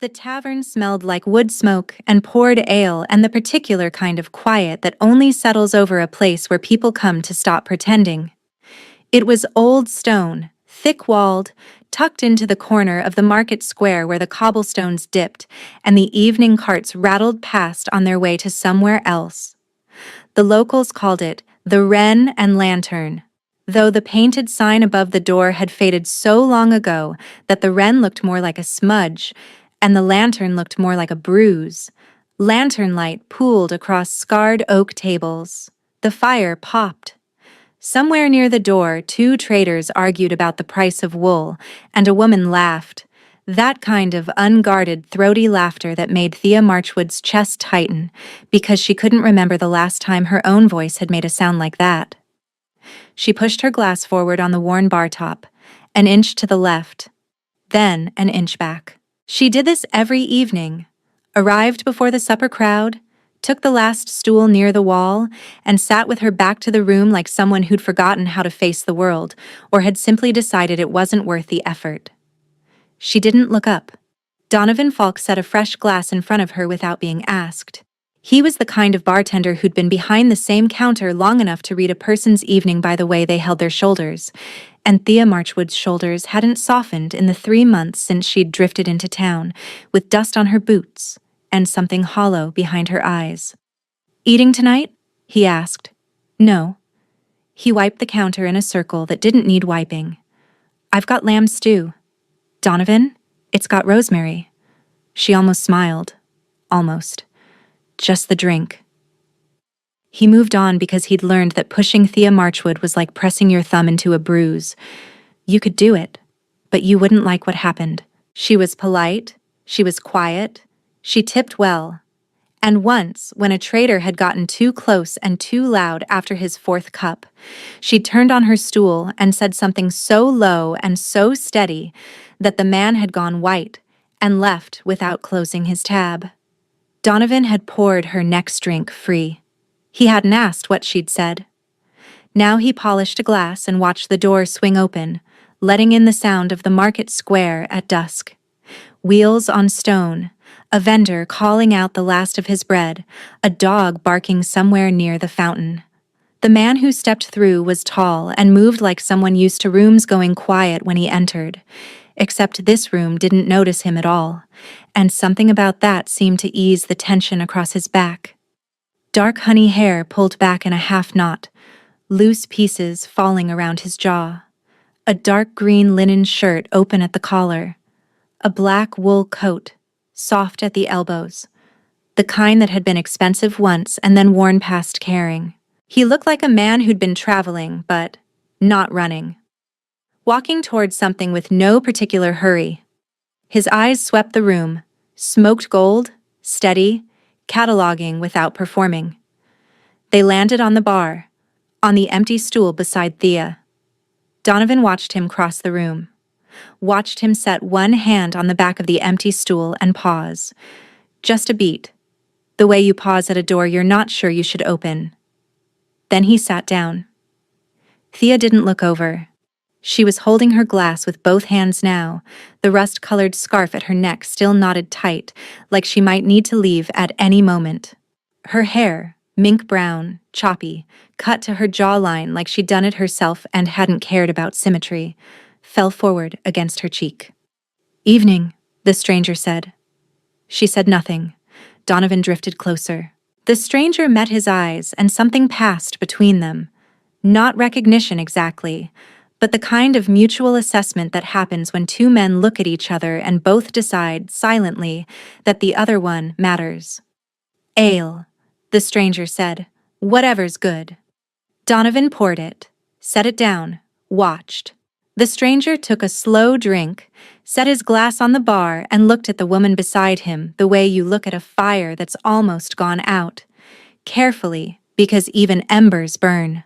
The tavern smelled like wood smoke and poured ale and the particular kind of quiet that only settles over a place where people come to stop pretending. It was old stone, thick-walled, tucked into the corner of the market square where the cobblestones dipped and the evening carts rattled past on their way to somewhere else. The locals called it the Wren and Lantern, though the painted sign above the door had faded so long ago that the wren looked more like a smudge and the lantern looked more like a bruise. Lantern light pooled across scarred oak tables. The fire popped. Somewhere near the door, two traders argued about the price of wool, and a woman laughed. That kind of unguarded, throaty laughter that made Thea Marchwood's chest tighten, because she couldn't remember the last time her own voice had made a sound like that. She pushed her glass forward on the worn bar top, an inch to the left, then an inch back. She did this every evening, arrived before the supper crowd, took the last stool near the wall, and sat with her back to the room like someone who'd forgotten how to face the world, or had simply decided it wasn't worth the effort. She didn't look up. Donovan Falk set a fresh glass in front of her without being asked. He was the kind of bartender who'd been behind the same counter long enough to read a person's evening by the way they held their shoulders, and Thea Marchwood's shoulders hadn't softened in the 3 months since she'd drifted into town, with dust on her boots and something hollow behind her eyes. "Eating tonight?" he asked. "No." He wiped the counter in a circle that didn't need wiping. "I've got lamb stew." "Donovan, it's got rosemary." She almost smiled. Almost. Just the drink. He moved on because he'd learned that pushing Thea Marchwood was like pressing your thumb into a bruise. You could do it, but you wouldn't like what happened. She was polite, she was quiet, she tipped well. And once, when a trader had gotten too close and too loud after his 4th cup, she turned on her stool and said something so low and so steady that the man had gone white and left without closing his tab. Donovan had poured her next drink free. He hadn't asked what she'd said. Now he polished a glass and watched the door swing open, letting in the sound of the market square at dusk. Wheels on stone, a vendor calling out the last of his bread, a dog barking somewhere near the fountain. The man who stepped through was tall and moved like someone used to rooms going quiet when he entered, except this room didn't notice him at all, and something about that seemed to ease the tension across his back. Dark honey hair pulled back in a half knot, loose pieces falling around his jaw. A dark green linen shirt open at the collar. A black wool coat, soft at the elbows. The kind that had been expensive once and then worn past caring. He looked like a man who'd been traveling, but not running. Walking towards something with no particular hurry. His eyes swept the room, smoked gold, steady, cataloging without performing. They landed on the bar, on the empty stool beside Thea. Donovan watched him cross the room, watched him set one hand on the back of the empty stool and pause. Just a beat, the way you pause at a door you're not sure you should open. Then he sat down. Thea didn't look over. She was holding her glass with both hands now, the rust-colored scarf at her neck still knotted tight, like she might need to leave at any moment. Her hair, mink brown, choppy, cut to her jawline like she'd done it herself and hadn't cared about symmetry, fell forward against her cheek. "Evening," the stranger said. She said nothing. Donovan drifted closer. The stranger met his eyes and something passed between them. Not recognition exactly, but the kind of mutual assessment that happens when two men look at each other and both decide, silently, that the other one matters. "Ale," the stranger said. "Whatever's good." Donovan poured it, set it down, watched. The stranger took a slow drink, set his glass on the bar and looked at the woman beside him the way you look at a fire that's almost gone out. Carefully, because even embers burn.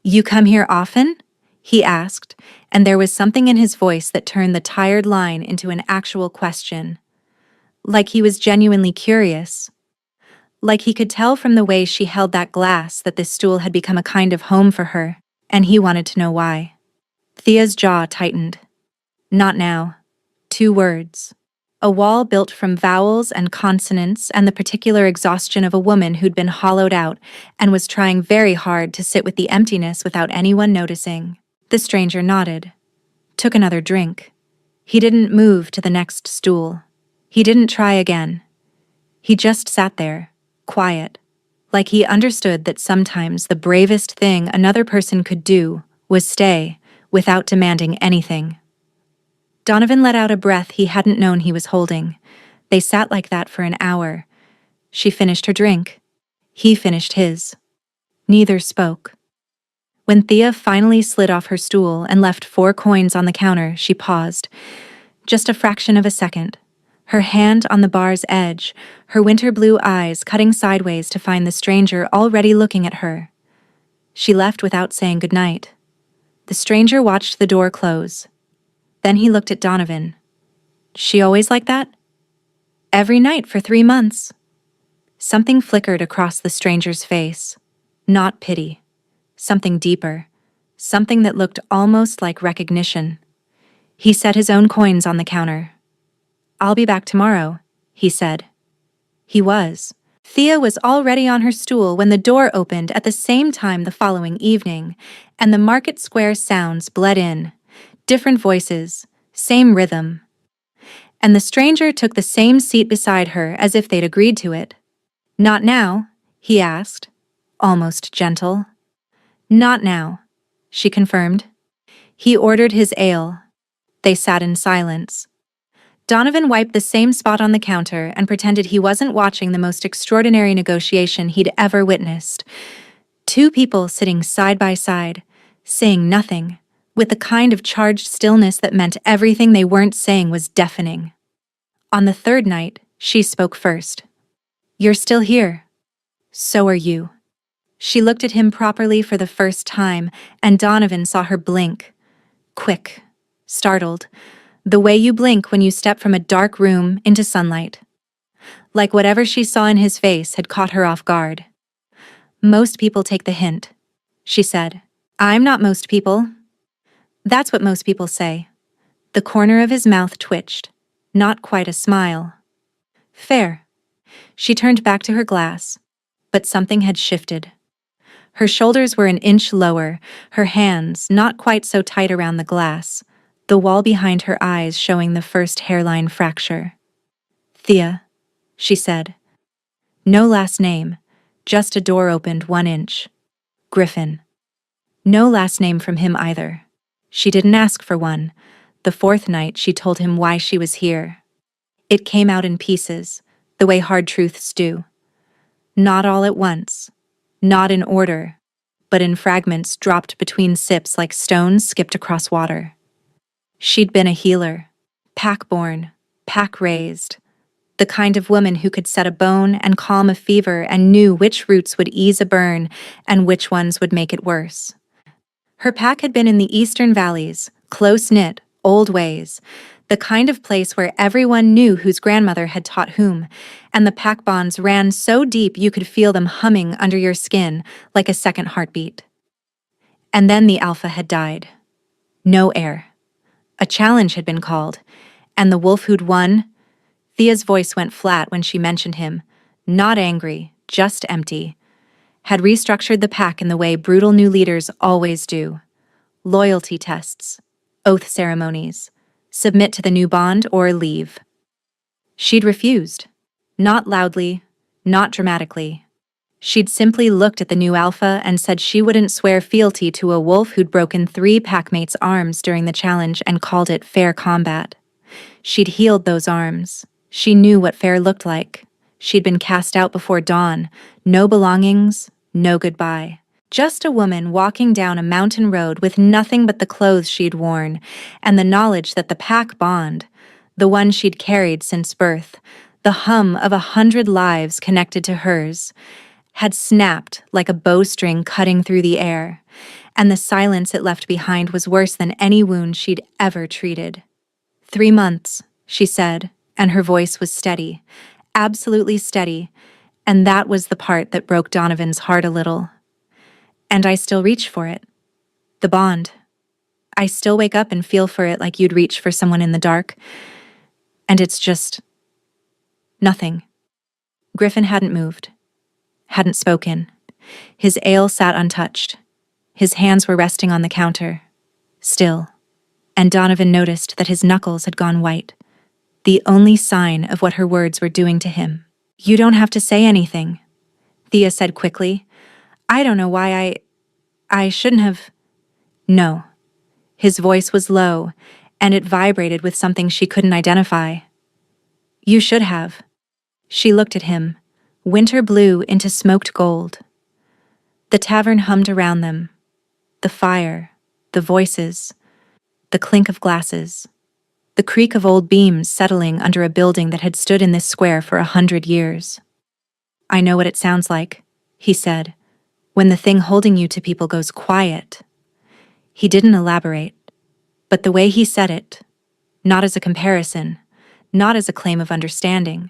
"You come here often?" he asked, and there was something in his voice that turned the tired line into an actual question. Like he was genuinely curious. Like he could tell from the way she held that glass that this stool had become a kind of home for her, and he wanted to know why. Thea's jaw tightened. Not now. 2 words. A wall built from vowels and consonants and the particular exhaustion of a woman who'd been hollowed out and was trying very hard to sit with the emptiness without anyone noticing. The stranger nodded, took another drink. He didn't move to the next stool. He didn't try again. He just sat there, quiet, like he understood that sometimes the bravest thing another person could do was stay without demanding anything. Donovan let out a breath he hadn't known he was holding. They sat like that for an hour. She finished her drink. He finished his. Neither spoke. When Thea finally slid off her stool and left 4 coins on the counter, she paused. Just a fraction of a second. Her hand on the bar's edge, her winter blue eyes cutting sideways to find the stranger already looking at her. She left without saying goodnight. The stranger watched the door close. Then he looked at Donovan. She always like that? Every night for 3 months. Something flickered across the stranger's face. Not pity. Something deeper. Something that looked almost like recognition. He set his own coins on the counter. "I'll be back tomorrow," he said. He was. Thea was already on her stool when the door opened at the same time the following evening, and the market square sounds bled in. Different voices, same rhythm. And the stranger took the same seat beside her as if they'd agreed to it. "Not now?" he asked, almost gentle. "Not now," she confirmed. He ordered his ale. They sat in silence. Donovan wiped the same spot on the counter and pretended he wasn't watching the most extraordinary negotiation he'd ever witnessed. 2 people sitting side by side, saying nothing, with the kind of charged stillness that meant everything they weren't saying was deafening. On the 3rd night, she spoke first. "You're still here. So are you." She looked at him properly for the first time, and Donovan saw her blink. Quick, startled, the way you blink when you step from a dark room into sunlight. Like whatever she saw in his face had caught her off guard. "Most people take the hint," she said. "I'm not most people." "That's what most people say." The corner of his mouth twitched. Not quite a smile. "Fair." She turned back to her glass, but something had shifted. Her shoulders were an inch lower, her hands not quite so tight around the glass, the wall behind her eyes showing the first hairline fracture. "Thea," she said. No last name, just a door opened 1 inch. "Griffin." No last name from him either. She didn't ask for one. The 4th night she told him why she was here. It came out in pieces, the way hard truths do. Not all at once, not in order, but in fragments dropped between sips like stones skipped across water. She'd been a healer, pack-born, pack-raised, the kind of woman who could set a bone and calm a fever and knew which roots would ease a burn and which ones would make it worse. Her pack had been in the eastern valleys, close-knit, old ways, the kind of place where everyone knew whose grandmother had taught whom, and the pack bonds ran so deep you could feel them humming under your skin like a second heartbeat. And then the alpha had died. No heir. A challenge had been called, and the wolf who'd won. Thea's voice went flat when she mentioned him, not angry, just empty. Had restructured the pack in the way brutal new leaders always do. Loyalty tests, oath ceremonies, submit to the new bond or leave. She'd refused. Not loudly, not dramatically. She'd simply looked at the new alpha and said she wouldn't swear fealty to a wolf who'd broken 3 packmates' arms during the challenge and called it fair combat. She'd healed those arms. She knew what fair looked like. She'd been cast out before dawn. No belongings, no goodbye. Just a woman walking down a mountain road with nothing but the clothes she'd worn, and the knowledge that the pack bond, the one she'd carried since birth, the hum of 100 lives connected to hers, had snapped like a bowstring cutting through the air, and the silence it left behind was worse than any wound she'd ever treated. 3 months, she said, and her voice was steady, absolutely steady, and that was the part that broke Donovan's heart a little. And I still reach for it. The bond. I still wake up and feel for it like you'd reach for someone in the dark. and it's just nothing. Griffin hadn't moved, hadn't spoken. His ale sat untouched. His hands were resting on the counter, still, and Donovan noticed that his knuckles had gone white, the only sign of what her words were doing to him. "You don't have to say anything," Thea said quickly. "I don't know why I shouldn't have." "No." His voice was low, and it vibrated with something she couldn't identify. "You should have." She looked at him, winter blue into smoked gold. The tavern hummed around them. The fire, the voices, the clink of glasses, the creak of old beams settling under a building that had stood in this square for 100 years. "I know what it sounds like," he said, "when the thing holding you to people goes quiet." He didn't elaborate, but the way he said it, not as a comparison, not as a claim of understanding,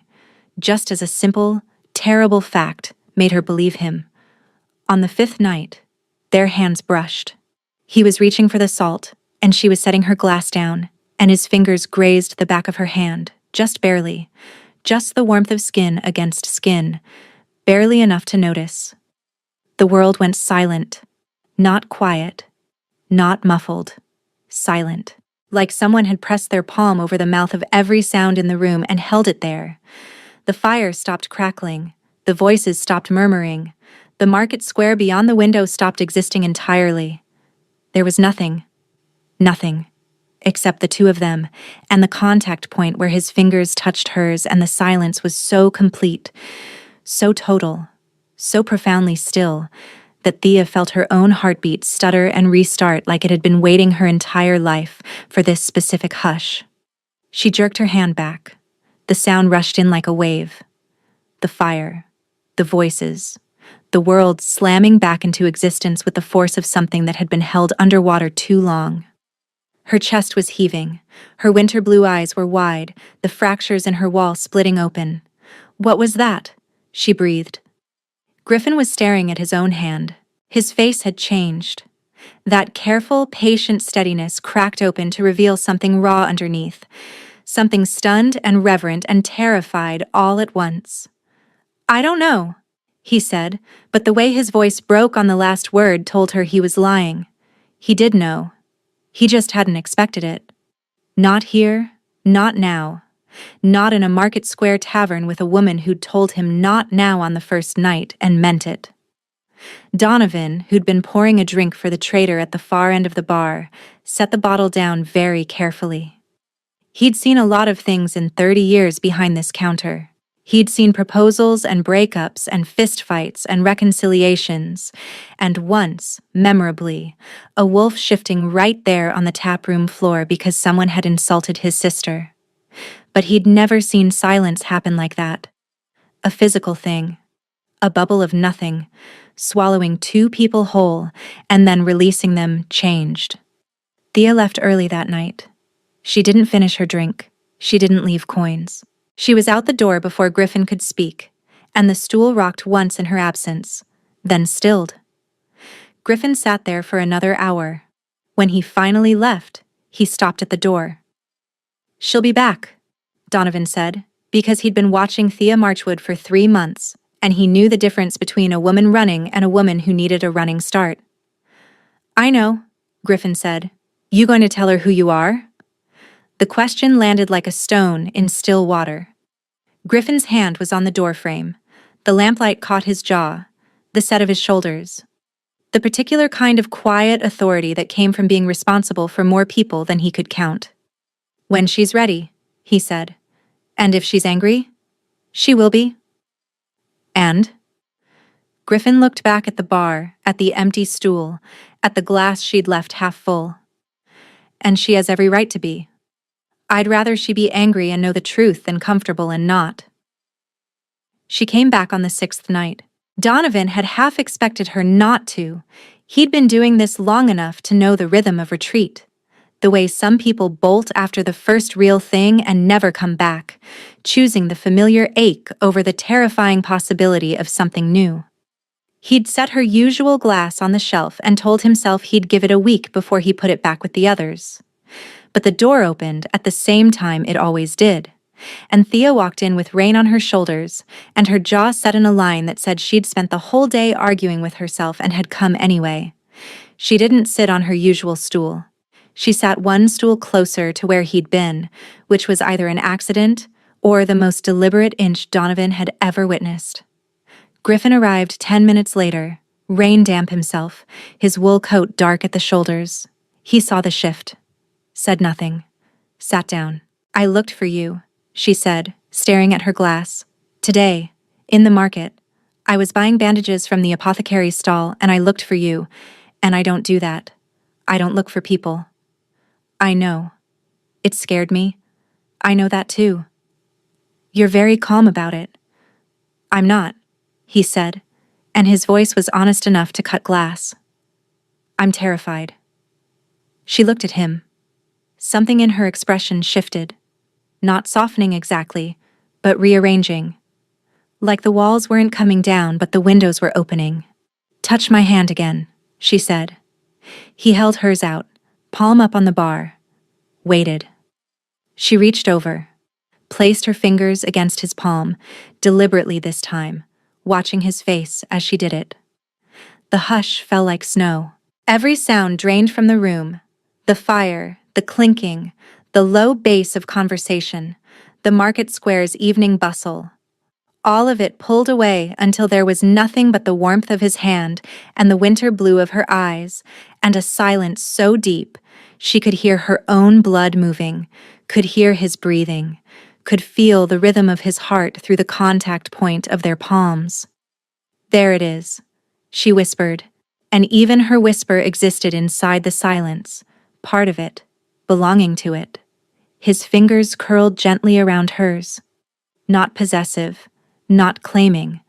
just as a simple, terrible fact, made her believe him. On the 5th night, their hands brushed. He was reaching for the salt, and she was setting her glass down, and his fingers grazed the back of her hand, just barely, just the warmth of skin against skin, barely enough to notice. The world went silent, not quiet, not muffled, silent, like someone had pressed their palm over the mouth of every sound in the room and held it there. The fire stopped crackling, the voices stopped murmuring, the market square beyond the window stopped existing entirely. There was nothing, except the two of them, and the contact point where his fingers touched hers, and the silence was so complete, so total, so profoundly still, that Thea felt her own heartbeat stutter and restart like it had been waiting her entire life for this specific hush. She jerked her hand back. The sound rushed in like a wave. The fire, the voices, the world slamming back into existence with the force of something that had been held underwater too long. Her chest was heaving. Her winter blue eyes were wide, the fractures in her wall splitting open. "What was that?" she breathed. Griffin was staring at his own hand. His face had changed. That careful, patient steadiness cracked open to reveal something raw underneath, something stunned and reverent and terrified all at once. "I don't know," he said, but the way his voice broke on the last word told her he was lying. He did know. He just hadn't expected it. Not here, not now. Not in a market square tavern with a woman who'd told him not now on the first night and meant it. Donovan, who'd been pouring a drink for the trader at the far end of the bar, set the bottle down very carefully. He'd seen a lot of things in 30 years behind this counter. He'd seen proposals and breakups and fistfights and reconciliations, and once, memorably, a wolf shifting right there on the taproom floor because someone had insulted his sister. But he'd never seen silence happen like that. A physical thing. A bubble of nothing, swallowing two people whole and then releasing them changed. Thea left early that night. She didn't finish her drink. She didn't leave coins. She was out the door before Griffin could speak, and the stool rocked once in her absence, then stilled. Griffin sat there for another hour. When he finally left, he stopped at the door. "She'll be back," Donovan said, because he'd been watching Thea Marchwood for 3 months, and he knew the difference between a woman running and a woman who needed a running start. "I know," Griffin said. "You going to tell her who you are?" The question landed like a stone in still water. Griffin's hand was on the doorframe. The lamplight caught his jaw, the set of his shoulders. The particular kind of quiet authority that came from being responsible for more people than he could count. "When she's ready," he said. "And if she's angry, she will be." "And?" Griffin looked back at the bar, at the empty stool, at the glass she'd left half full. "And she has every right to be. I'd rather she be angry and know the truth than comfortable and not." She came back on the 6th night. Donovan had half expected her not to. He'd been doing this long enough to know the rhythm of retreat. The way some people bolt after the first real thing and never come back, choosing the familiar ache over the terrifying possibility of something new. He'd set her usual glass on the shelf and told himself he'd give it a week before he put it back with the others. But the door opened at the same time it always did, And Thea walked in with rain on her shoulders, and her jaw set in a line that said she'd spent the whole day arguing with herself and had come anyway. She didn't sit on her usual stool. She sat one stool closer to where he'd been, which was either an accident or the most deliberate inch Donovan had ever witnessed. Griffin arrived 10 minutes later, rain-damp himself, his wool coat dark at the shoulders. He saw the shift, said nothing, sat down. "I looked for you," she said, staring at her glass. "Today, in the market. I was buying bandages from the apothecary's stall, and I looked for you, and I don't do that. I don't look for people." "I know. It scared me. I know that too." "You're very calm about it." "I'm not," he said, and his voice was honest enough to cut glass. "I'm terrified." She looked at him. Something in her expression shifted, not softening exactly, but rearranging. Like the walls weren't coming down, but the windows were opening. "Touch my hand again," she said. He held hers out, palm up on the bar. Waited. She reached over, placed her fingers against his palm, deliberately this time, watching his face as she did it. The hush fell like snow. Every sound drained from the room. The fire, the clinking, the low bass of conversation, the market square's evening bustle. All of it pulled away until there was nothing but the warmth of his hand and the winter blue of her eyes, and a silence so deep she could hear her own blood moving, could hear his breathing, could feel the rhythm of his heart through the contact point of their palms. "There it is," she whispered, and even her whisper existed inside the silence, part of it, belonging to it. His fingers curled gently around hers. Not possessive, not claiming,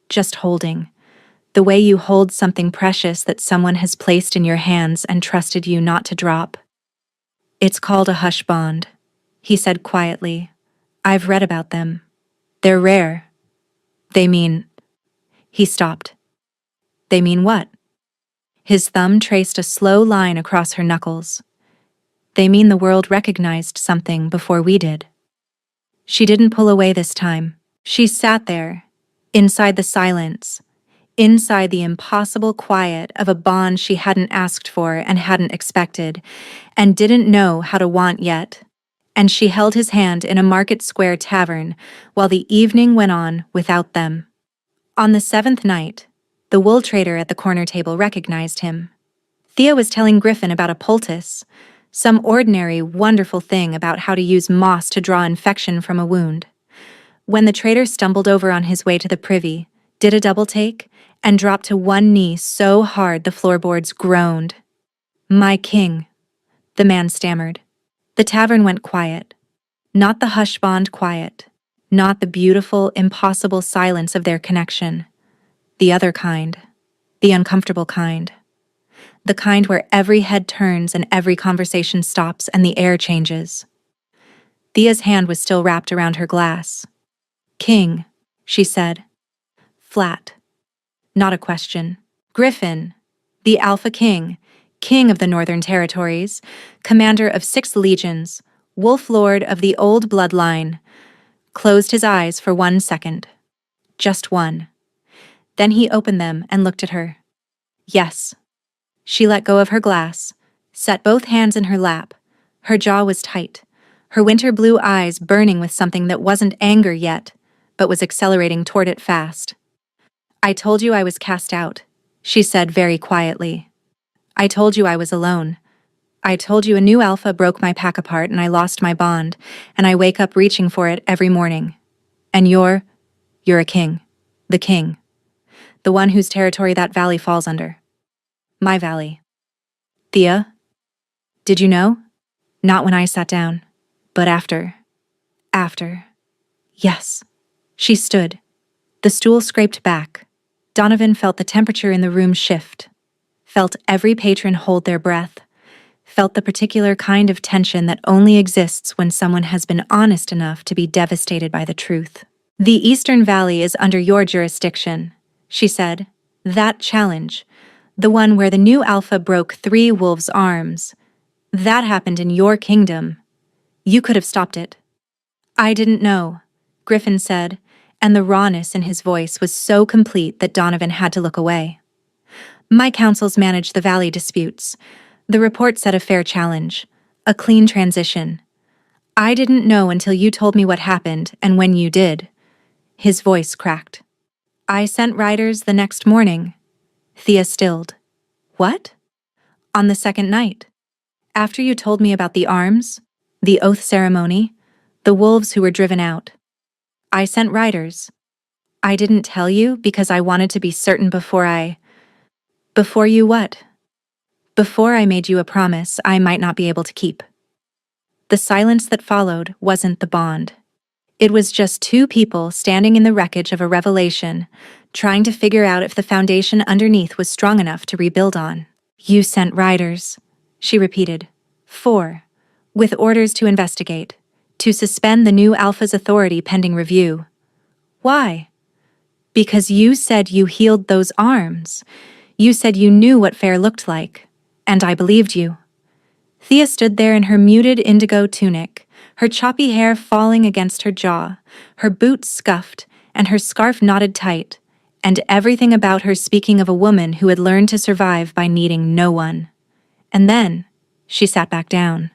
just holding. The way you hold something precious that someone has placed in your hands and trusted you not to drop. "It's called a hush bond," he said quietly. "I've read about them. They're rare. They mean—" He stopped. "They mean what?" His thumb traced a slow line across her knuckles. "They mean the world recognized something before we did." She didn't pull away this time. She sat there, inside the silence, inside the impossible quiet of a bond she hadn't asked for and hadn't expected, and didn't know how to want yet. And she held his hand in a market square tavern while the evening went on without them. On the 7th night, the wool trader at the corner table recognized him. Thea was telling Griffin about a poultice, some ordinary, wonderful thing about how to use moss to draw infection from a wound. When the trader stumbled over on his way to the privy, did a double take, and dropped to one knee so hard the floorboards groaned. "My king," the man stammered. The tavern went quiet. Not the hush bond quiet. Not the beautiful, impossible silence of their connection. The other kind. The uncomfortable kind. The kind where every head turns and every conversation stops and the air changes. Thea's hand was still wrapped around her glass. "King," she said. Flat. Not a question. Griffin, the Alpha King, king of the Northern Territories, commander of 6 legions, wolf lord of the old bloodline, closed his eyes for 1 second. Just one. Then he opened them and looked at her. Yes. She let go of her glass, set both hands in her lap. Her jaw was tight, her winter blue eyes burning with something that wasn't anger yet, but was accelerating toward it fast. "I told you I was cast out," she said very quietly. "I told you I was alone. I told you a new alpha broke my pack apart and I lost my bond, and I wake up reaching for it every morning. And you're a king. The king. The one whose territory that valley falls under. My valley." "Thea? Did you know?" "Not when I sat down, but after. After." "Yes." She stood. The stool scraped back. Donovan felt the temperature in the room shift, felt every patron hold their breath, felt the particular kind of tension that only exists when someone has been honest enough to be devastated by the truth. "The Eastern Valley is under your jurisdiction," she said. "That challenge, the one where the new alpha broke 3 wolves' arms, that happened in your kingdom. You could have stopped it." I didn't know, Griffin said, and the rawness in his voice was so complete that Donovan had to look away. My councils manage the valley disputes. The report said a fair challenge, a clean transition. I didn't know until you told me what happened, and when you did. His voice cracked. I sent riders the next morning. Thea stilled. What? On the second night. After you told me about the arms, the oath ceremony, the wolves who were driven out. I sent riders. I didn't tell you because I wanted to be certain Before you what? Before I made you a promise I might not be able to keep. The silence that followed wasn't the bond. It was just two people standing in the wreckage of a revelation, trying to figure out if the foundation underneath was strong enough to rebuild on. You sent riders, she repeated. 4. With orders to investigate, to suspend the new Alpha's authority pending review. Why? Because you said you healed those arms. You said you knew what fair looked like, and I believed you. Thea stood there in her muted indigo tunic, her choppy hair falling against her jaw, her boots scuffed, and her scarf knotted tight, and everything about her speaking of a woman who had learned to survive by needing no one. And then, she sat back down,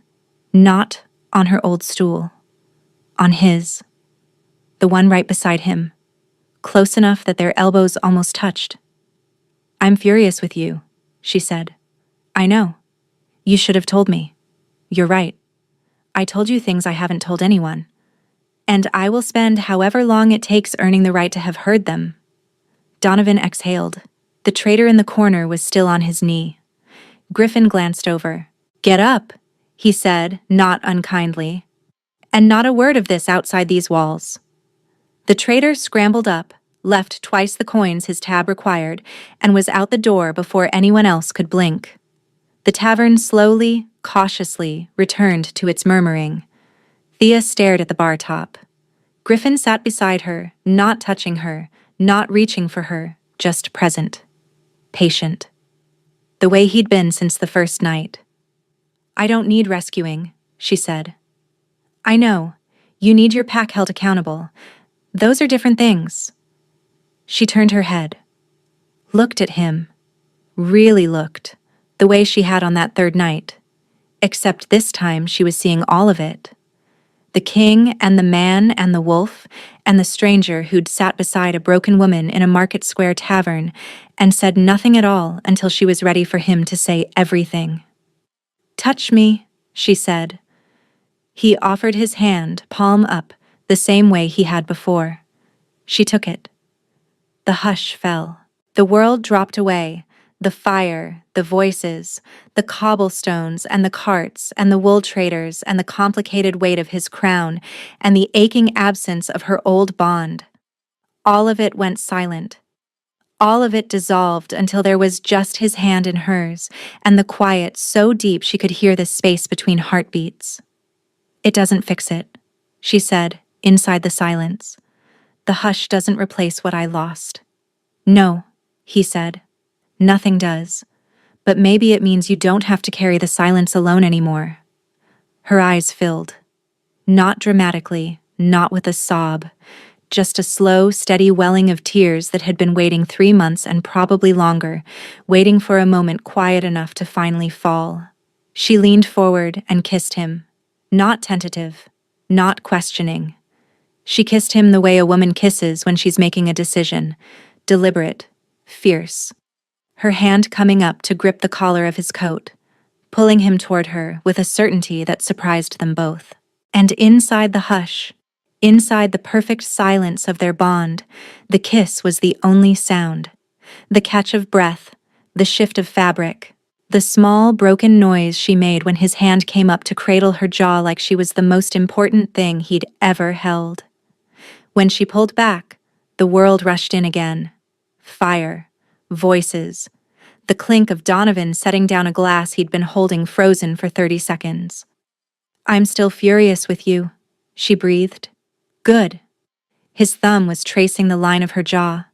not on her old stool, on his, the one right beside him, close enough that their elbows almost touched. I'm furious with you, she said. I know. You should have told me. You're right. I told you things I haven't told anyone. And I will spend however long it takes earning the right to have heard them. Donovan exhaled. The traitor in the corner was still on his knee. Griffin glanced over. Get up, he said, not unkindly. And not a word of this outside these walls. The traitor scrambled up, left twice the coins his tab required, and was out the door before anyone else could blink. The tavern slowly, cautiously, returned to its murmuring. Thea stared at the bar top. Griffin sat beside her, not touching her, not reaching for her, just present. Patient. The way he'd been since the first night. I don't need rescuing, she said. I know. You need your pack held accountable. Those are different things. She turned her head. Looked at him. Really looked. The way she had on that third night. Except this time she was seeing all of it. The king and the man and the wolf and the stranger who'd sat beside a broken woman in a market square tavern and said nothing at all until she was ready for him to say everything. Touch me, she said. He offered his hand, palm up, the same way he had before. She took it. The hush fell. The world dropped away. The fire, the voices, the cobblestones and the carts and the wool traders and the complicated weight of his crown and the aching absence of her old bond. All of it went silent. All of it dissolved until there was just his hand in hers and the quiet so deep she could hear the space between heartbeats. It doesn't fix it, she said, inside the silence. The hush doesn't replace what I lost. No, he said. Nothing does. But maybe it means you don't have to carry the silence alone anymore. Her eyes filled. Not dramatically, not with a sob, just a slow, steady welling of tears that had been waiting 3 months and probably longer, waiting for a moment quiet enough to finally fall. She leaned forward and kissed him. Not tentative, not questioning. She kissed him the way a woman kisses when she's making a decision, deliberate, fierce. Her hand coming up to grip the collar of his coat, pulling him toward her with a certainty that surprised them both. And inside the hush, inside the perfect silence of their bond, the kiss was the only sound. The catch of breath, the shift of fabric, the small, broken noise she made when his hand came up to cradle her jaw like she was the most important thing he'd ever held. When she pulled back, the world rushed in again. Fire. Voices. The clink of Donovan setting down a glass he'd been holding frozen for 30 seconds. I'm still furious with you, she breathed. Good. His thumb was tracing the line of her jaw,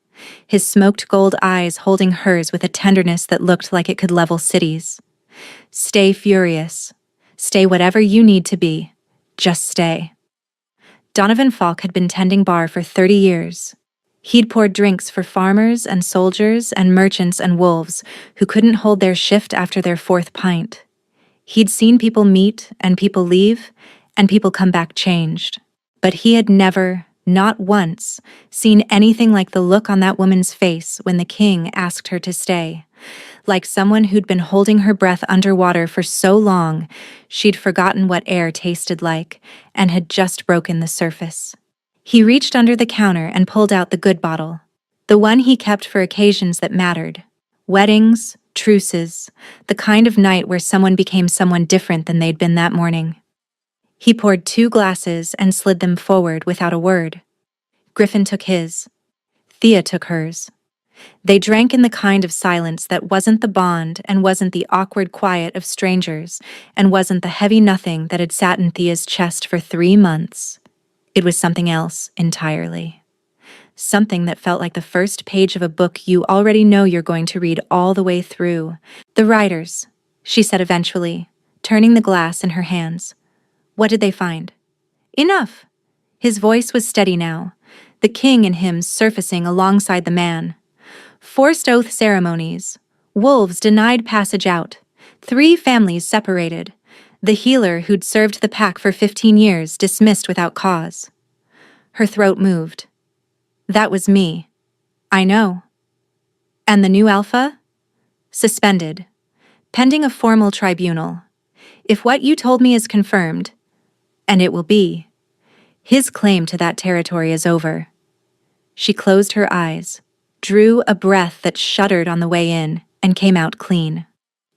his smoked gold eyes holding hers with a tenderness that looked like it could level cities. Stay furious. Stay whatever you need to be. Just stay. Donovan Falk had been tending bar for 30 years. He'd poured drinks for farmers and soldiers and merchants and wolves who couldn't hold their shift after their fourth pint. He'd seen people meet and people leave and people come back changed. But he had never, not once, seen anything like the look on that woman's face when the king asked her to stay. Like someone who'd been holding her breath underwater for so long, she'd forgotten what air tasted like and had just broken the surface. He reached under the counter and pulled out the good bottle, the one he kept for occasions that mattered. Weddings, truces, the kind of night where someone became someone different than they'd been that morning. He poured 2 glasses and slid them forward without a word. Griffin took his. Thea took hers. They drank in the kind of silence that wasn't the bond and wasn't the awkward quiet of strangers and wasn't the heavy nothing that had sat in Thea's chest for 3 months. It was something else entirely. Something that felt like the first page of a book you already know you're going to read all the way through. "The writers," she said eventually, turning the glass in her hands. "What did they find?" "Enough." His voice was steady now, the king in him surfacing alongside the man. "Forced oath ceremonies. Wolves denied passage out. 3 families separated. The healer who'd served the pack for 15 years dismissed without cause." Her throat moved. "That was me." "I know." "And the new alpha?" "Suspended. Pending a formal tribunal. If what you told me is confirmed, and it will be, his claim to that territory is over." She closed her eyes, drew a breath that shuddered on the way in, and came out clean.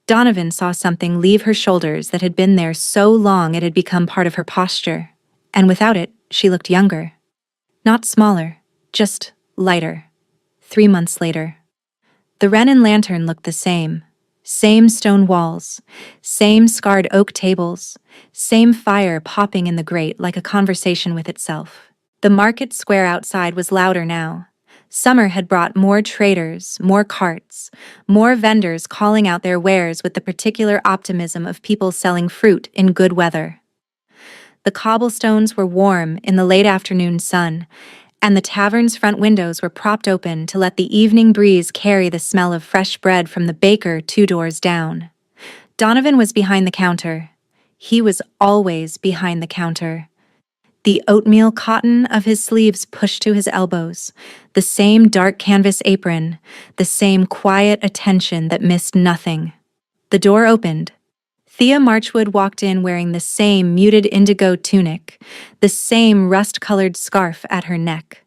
Donovan saw something leave her shoulders that had been there so long it had become part of her posture, and without it, she looked younger. Not smaller, just lighter. 3 months later. The wren and lantern looked the same. Same stone walls, same scarred oak tables, same fire popping in the grate like a conversation with itself. The market square outside was louder now. Summer had brought more traders, more carts, more vendors calling out their wares with the particular optimism of people selling fruit in good weather. The cobblestones were warm in the late afternoon sun, and the tavern's front windows were propped open to let the evening breeze carry the smell of fresh bread from the baker 2 doors down. Donovan was behind the counter. He was always behind the counter. The oatmeal cotton of his sleeves pushed to his elbows, the same dark canvas apron, the same quiet attention that missed nothing. The door opened. Thea Marchwood walked in wearing the same muted indigo tunic, the same rust-colored scarf at her neck.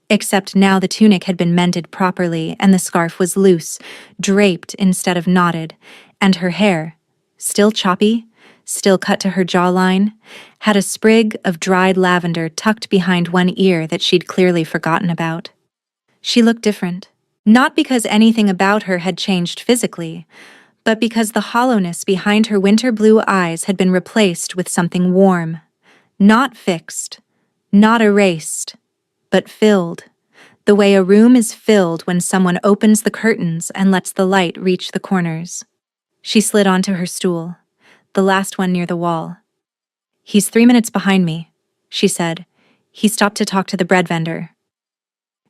Except now the tunic had been mended properly and the scarf was loose, draped instead of knotted, and her hair, still choppy, still cut to her jawline, had a sprig of dried lavender tucked behind one ear that she'd clearly forgotten about. She looked different, not because anything about her had changed physically, but because the hollowness behind her winter blue eyes had been replaced with something warm, not fixed, not erased, but filled, the way a room is filled when someone opens the curtains and lets the light reach the corners. She slid onto her stool, the last one near the wall. "He's 3 minutes behind me," she said. He stopped to talk to the bread vendor.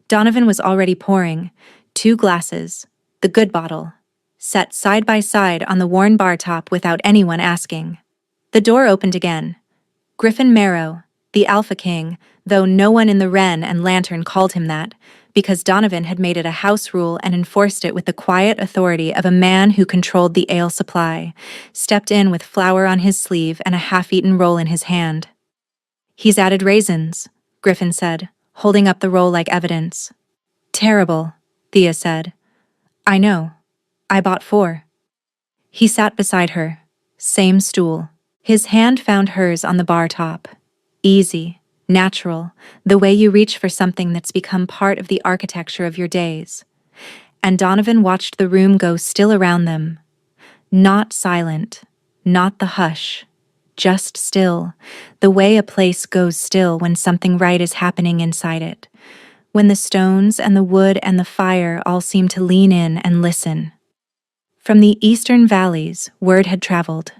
Donovan was already pouring 2 glasses, the good bottle, set side by side on the worn bar top without anyone asking. The door opened again. Griffin Marrow, the Alpha King, though no one in the Wren and Lantern called him that, because Donovan had made it a house rule and enforced it with the quiet authority of a man who controlled the ale supply, stepped in with flour on his sleeve and a half-eaten roll in his hand. "He's added raisins," Griffin said, holding up the roll like evidence. "Terrible," Thea said. "I know. I bought 4. He sat beside her. Same stool. His hand found hers on the bar top. Easy, natural, the way you reach for something that's become part of the architecture of your days. And Donovan watched the room go still around them. Not silent, not the hush, just still, the way a place goes still when something right is happening inside it, when the stones and the wood and the fire all seem to lean in and listen. From the eastern valleys, word had traveled.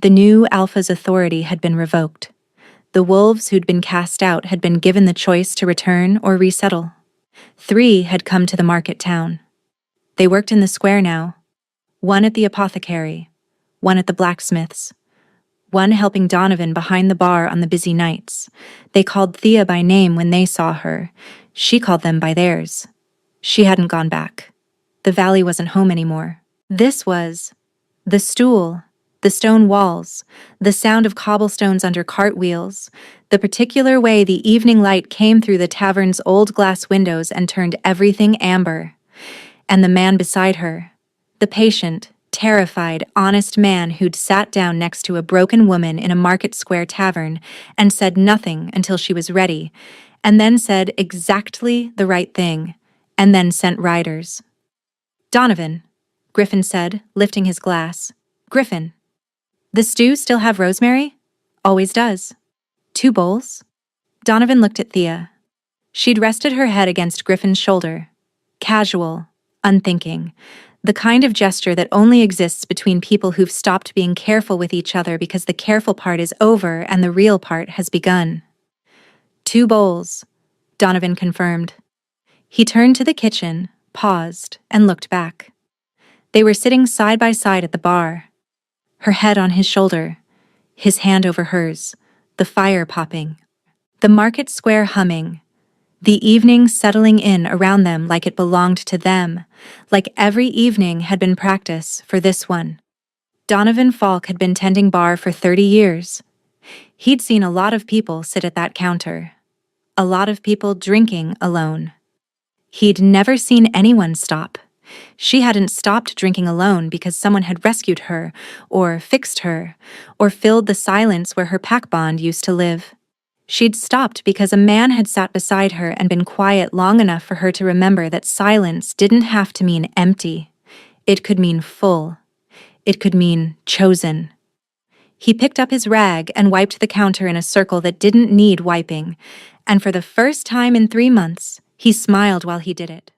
The new Alpha's authority had been revoked. The wolves who'd been cast out had been given the choice to return or resettle. 3 had come to the market town. They worked in the square now. 1 at the apothecary, 1 at the blacksmith's, 1 helping Donovan behind the bar on the busy nights. They called Thea by name when they saw her. She called them by theirs. She hadn't gone back. The valley wasn't home anymore. This was the stool, the stone walls, the sound of cobblestones under cartwheels, the particular way the evening light came through the tavern's old glass windows and turned everything amber. And the man beside her, the patient, terrified, honest man who'd sat down next to a broken woman in a market square tavern and said nothing until she was ready, and then said exactly the right thing, and then sent riders. "Donovan," Griffin said, lifting his glass. "Griffin. The stew still have rosemary?" "Always does." "2 bowls?" Donovan looked at Thea. She'd rested her head against Griffin's shoulder. Casual, unthinking. The kind of gesture that only exists between people who've stopped being careful with each other because the careful part is over and the real part has begun. 2 bowls, Donovan confirmed. He turned to the kitchen, paused, and looked back. They were sitting side by side at the bar. Her head on his shoulder, his hand over hers, the fire popping. The market square humming. The evening settling in around them like it belonged to them, like every evening had been practice for this one. Donovan Falk had been tending bar for 30 years. He'd seen a lot of people sit at that counter. A lot of people drinking alone. He'd never seen anyone stop. She hadn't stopped drinking alone because someone had rescued her, or fixed her, or filled the silence where her pack bond used to live. She'd stopped because a man had sat beside her and been quiet long enough for her to remember that silence didn't have to mean empty. It could mean full. It could mean chosen. He picked up his rag and wiped the counter in a circle that didn't need wiping, and for the first time in 3 months, he smiled while he did it.